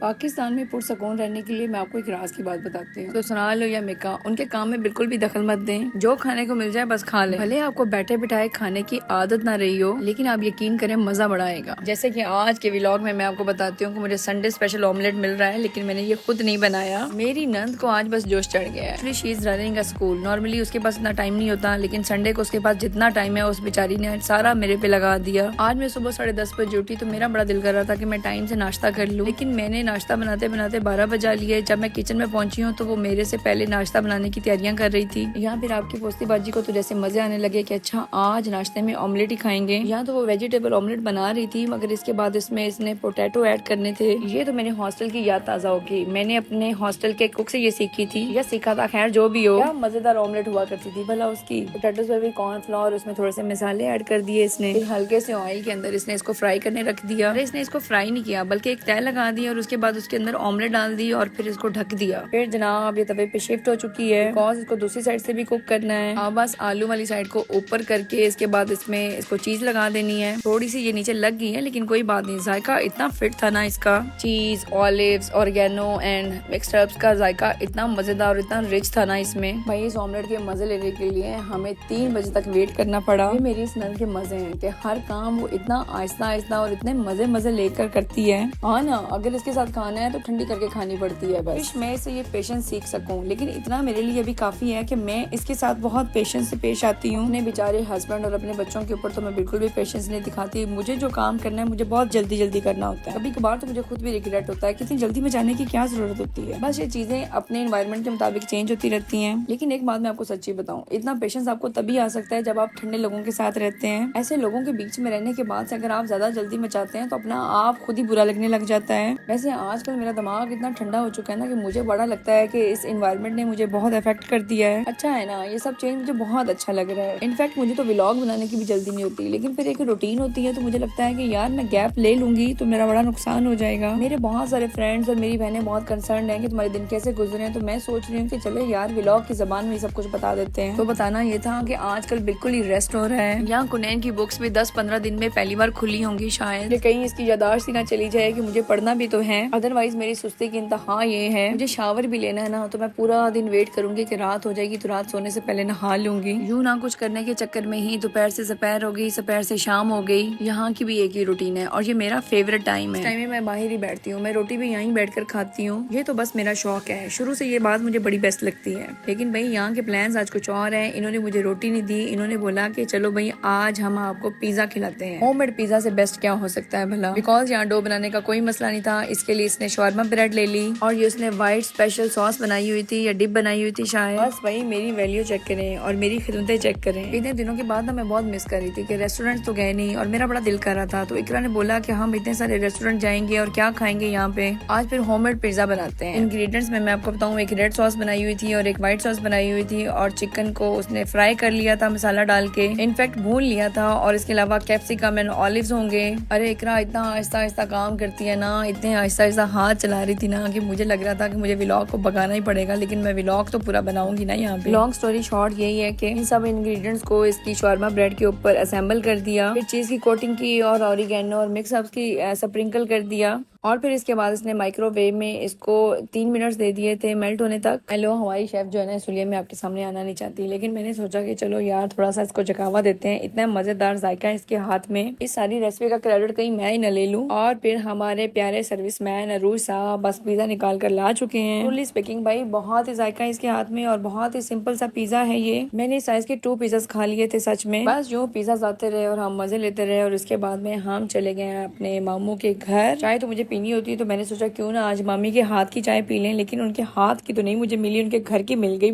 पाकिस्तान में पुरसकून रहने के लिए मैं आपको एक राज की बात बताती हूँ। तो सुनाल हो या मिका, उनके काम में बिल्कुल भी दखल मत दें। जो खाने को मिल जाए बस खा लें। भले आपको बैठे बिठाए खाने की आदत ना रही हो, लेकिन आप यकीन करें मजा बड़ा आएगा। जैसे कि आज के व्लॉग में मैं आपको बताती हूँ कि मुझे संडे स्पेशल ऑमलेट मिल रहा है, लेकिन मैंने ये खुद नहीं बनाया। मेरी नंद को आज बस जोश चढ़ गया है। She is running a school. Normally उसके पास इतना टाइम नहीं होता, लेकिन संडे को उसके पास जितना टाइम है उस बेचारी ने सारा मेरे पे लगा दिया। आज मैं सुबह 10:30 बजे उठी तो मेरा बड़ा दिल कर रहा था कि मैं टाइम से नाश्ता कर लूं, लेकिन मैंने नाश्ता बनाते बनाते 12 बजा लिए। जब मैं किचन में पहुंची हूँ तो वो मेरे से पहले नाश्ता बनाने की तैयारियां कर रही थी। यहाँ फिर आपकी पोस्ती बाजी को तो जैसे मजे आने लगे कि अच्छा आज नाश्ते में ऑमलेट ही खाएंगे। यहाँ तो वो वेजिटेबल ऑमलेट बना रही थी, मगर इसके बाद इसमें इसने पोटैटो ऐड करने थे। ये तो मेरे हॉस्टल की याद ताजा होगी। मैंने अपने हॉस्टल के कुक से ये सीखी थी या सीखा था, खैर जो भी हो। क्या मजेदार ऑमलेट हुआ करती थी भला उसकी। पोटैटोस में भी कॉर्नफ्लोर, उसमें थोड़े से मसाले ऐड कर दिए इसने। फिर हल्के से ऑयल के अंदर इसने इसको फ्राई करने रख दिया। अरे इसने इसको फ्राई नहीं किया, बल्कि एक तय लगा दी और उसके बाद उसके अंदर ऑमलेट डाल दी और फिर इसको ढक दिया। फिर जनाब ये तवे पे शिफ्ट हो चुकी है, बिकॉज इसको दूसरी साइड से भी कुक करना है। अब बस आलू वाली साइड को ऊपर करके इसके बाद इसमें इसको चीज लगा देनी है। थोड़ी सी ये नीचे लग गई है, लेकिन कोई बात नहीं। जायका इतना फिट था ना इसका, cheese, olives, oregano and mixed herbs का जायका इतना मजेदार और इतना रिच था ना इसमें। भाई इस ऑमलेट के मजे लेने के लिए हमें 3 बजे तक वेट करना पड़ा। ये मेरी इस नल के मजे हैं कि हर काम वो इतना आहिस्ता आहिस्ता और इतने मजे मजे लेकर करती है। हाँ ना, अगर इसके साथ खाना है तो ठंडी करके खानी पड़ती है बस। मैं इससे ये पेशेंस सीख सकूं, लेकिन इतना मेरे लिए भी काफी है कि मैं इसके साथ बहुत पेशेंस से पेश आती हूँ। अपने बेचारे हस्बैंड और अपने बच्चों के ऊपर तो मैं बिल्कुल भी पेशेंस नहीं दिखाती। मुझे जो काम करना है मुझे बहुत जल्दी जल्दी करना होता है। कभी कभार तो मुझे खुद भी रिग्रेट होता है कि इतनी जल्दी में जाने की क्या जरूरत होती है। बस ये चीजें अपने एनवायरनमेंट के मुताबिक चेंज होती रहती है। लेकिन एक बात मैं आपको सच्ची बताऊं, इतना पेशेंस आपको तभी आ सकता है जब आप ठंडे लोगों के साथ रहते हैं। ऐसे लोगों के बीच में रहने के बाद से अगर आप ज्यादा जल्दी मचाते हैं तो अपना आप खुद ही बुरा लगने लग जाता है। वैसे आजकल मेरा दिमाग इतना ठंडा हो चुका है ना कि मुझे बड़ा लगता है कि इस एनवायरनमेंट ने मुझे बहुत अफेक्ट कर दिया है। अच्छा है ना, ये सब चेंज मुझे बहुत अच्छा लग रहा है। इनफैक्ट मुझे तो व्लॉग बनाने की भी जल्दी नहीं होती, लेकिन फिर एक रूटीन होती है तो मुझे लगता है कि यार मैं गैप ले लूंगी तो मेरा बड़ा नुकसान हो जाएगा। मेरे बहुत सारे फ्रेंड्स और मेरी बहनें बहुत कंसर्न है कि तुम्हारे दिन कैसे गुजरे हैं, तो मैं सोच रही हूँ कि चले यार व्लॉग की जबान में सब कुछ बता देते हैं। तो बताना ये था कि आजकल बिल्कुल ही रेस्ट हो रहा है। यहाँ कुनैन की बुक्स भी 10-15 दिन में पहली बार खुली होंगी शायद, कि कहीं इसकी यादाश्त ही ना चली जाए कि मुझे पढ़ना भी तो है। अदरवाइज मेरी सुस्ती की इंतहा ये है, मुझे शावर भी लेना है ना तो मैं पूरा दिन वेट करूंगी कि रात हो जाएगी तो रात सोने से पहले नहा लूंगी। यूं ना कुछ करने के चक्कर में ही दोपहर से दोपहर हो गई, दोपहर से शाम हो गई। यहाँ की भी एक ही रूटीन है और ये मेरा फेवरेट टाइम है। इस टाइम में मैं बाहर ही बैठती हूँ, मैं रोटी भी यहीं बैठकर खाती हूँ। ये तो बस मेरा शौक है, शुरू से ये बात मुझे बड़ी बेस्ट लगती है। लेकिन भाई यहाँ के प्लान्स आज कुछ और है। इन्होंने मुझे रोटी नहीं दी, इन्होंने बोला कि चलो भाई आज हम आपको पिज्जा खिलाते हैं। होममेड पिज्जा से बेस्ट क्या हो सकता है भला। बिकॉज यहाँ डो बनाने का कोई मसला नहीं था, इसके लिए इसने शॉर्मा ब्रेड ले ली और ये उसने व्हाइट स्पेशल सॉस बनाई हुई थी या डिप बनाई हुई थी शायद। बस वही मेरी वैल्यू चेक करें और मेरी खिदमतें चेक करें। इतने दिनों के बाद ना मैं बहुत मिस कर रही थी कि रेस्टोरेंट तो गए नहीं और मेरा बड़ा दिल कर रहा था। तो इकरा ने बोला कि हम इतने सारे रेस्टोरेंट जाएंगे और क्या खाएंगे यहाँ पे, आज फिर होममेड पिज्जा बनाते हैं। इंग्रेडिएंट्स में मैं आपको बताऊँ, एक रेड सॉस बनाई हुई थी और एक व्हाइट सॉस बनाई हुई थी और चिकन को उसने फ्राई कर लिया था मसाला डाल के, इनफैक्ट भून लिया था। और इसके अलावा कैप्सिकम एंड ऑलिव्स होंगे। अरे इकरा इतना आहिस्ता आहिस्ता काम करती है ना, इतने आहिस्ता आहिस्ता हाथ चला रही थी ना कि मुझे लग रहा था कि मुझे व्लॉग को भगाना ही पड़ेगा, लेकिन मैं व्लॉग तो पूरा बनाऊंगी ना यहाँ पे। लॉन्ग स्टोरी शॉर्ट यही है कि इन सब इंग्रेडिएंट्स को इसकी शॉर्मा ब्रेड के ऊपर असेंबल कर दिया, फिर चीज की कोटिंग की और ऑरिगेनो और मिक्स हर्ब्स की स्प्रिंकल कर दिया और फिर इसके बाद इसने माइक्रोवेव में इसको 3 मिनट्स दे दिए थे मेल्ट होने तक। हेलो, हमारी शेफ जो है ना इसलिए मैं आपके सामने आना नहीं चाहती, लेकिन मैंने सोचा कि चलो यार थोड़ा सा इसको जगावा देते हैं। इतना मजेदार जायका है इसके हाथ में, इस सारी रेसिपी का क्रेडिट कहीं मैं ही न ले लूं। और फिर हमारे प्यारे सर्विसमैन अरूज साहब बस पिज्जा निकाल कर ला चुके हैं। ट्रूली स्पीकिंग भाई बहुत ही जायका है इसके हाथ में और बहुत ही सिंपल सा पिज्जा है ये। मैंने इस साइज के 2 पिज्जा खा लिए थे सच में। बस यूं पिज्जा आते रहे और हम मजे लेते रहे और इसके बाद में हम चले गए अपने मामू के घर। चाय तो मुझे पीनी होती है तो मैंने सोचा क्यों ना आज मामी के हाथ की चाय पी लें, लेकिन उनके हाथ की तो नहीं मुझे मिली, उनके घर की मिल गई।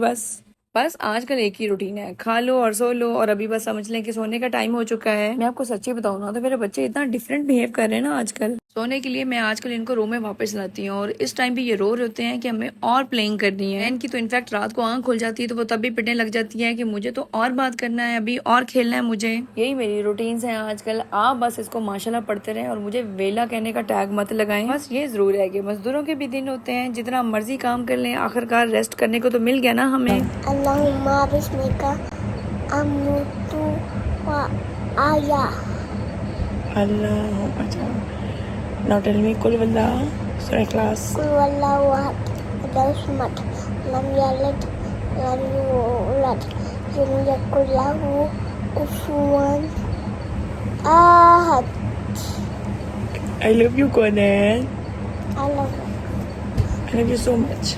बस आजकल एक ही रूटीन है, खा लो और सो लो और अभी बस समझ लें कि सोने का टाइम हो चुका है। मैं आपको सच्ची बताऊं ना तो मेरे बच्चे इतना डिफरेंट बिहेव कर रहे हैं ना आजकल। सोने के लिए मैं आजकल इनको रूम में वापस लाती हूँ और इस टाइम पे ये रो रहे होते हैं कि हमें और प्लेइंग करनी है। इनकी तो इनफैक्ट रात को आंख खुल जाती है तो वो तब भी पिटने लग जाती है कि मुझे तो और बात करना है, अभी और खेलना है मुझे। यही मेरी रूटीन्स हैं आजकल। आप बस इसको माशाल्लाह पढ़ते रहें और मुझे वेला कहने का टैग मत लगाएं। बस ये जरूर है कि मजदूरों के भी दिन होते हैं, जितना मर्जी काम कर लें आखिरकार रेस्ट करने को तो मिल गया ना हमें। Allahumma bismika amutu wa aya. Allah, now tell me, Kul Wallah. Surah Ikhlas. Qul huwallahu ahad, Allahu samad, lam yalid, lam yulad, lam yakul lahu kufuwan ahad. I love you, Conan. I love you. I love you so much.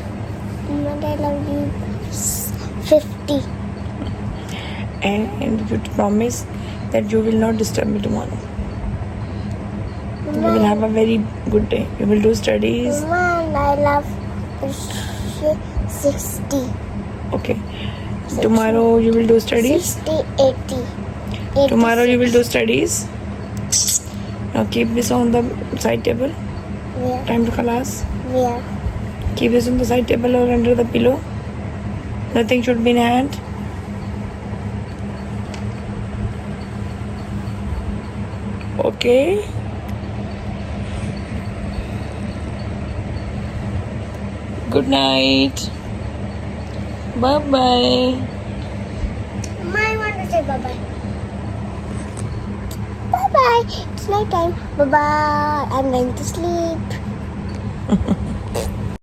But I love you 50. And you promise that you will not disturb me tomorrow. You will have a very good day. You will do studies. Man, I love 60. Okay. Tomorrow you will do studies. 60, 80. Tomorrow you will do studies. Now keep this on the side table. Where? Time to class. Where? Keep this on the side table or under the pillow. Nothing should be in hand. Okay. Good night. Bye bye. I want to say bye-bye. Bye-bye. It's night time. Bye-bye. I'm going to sleep.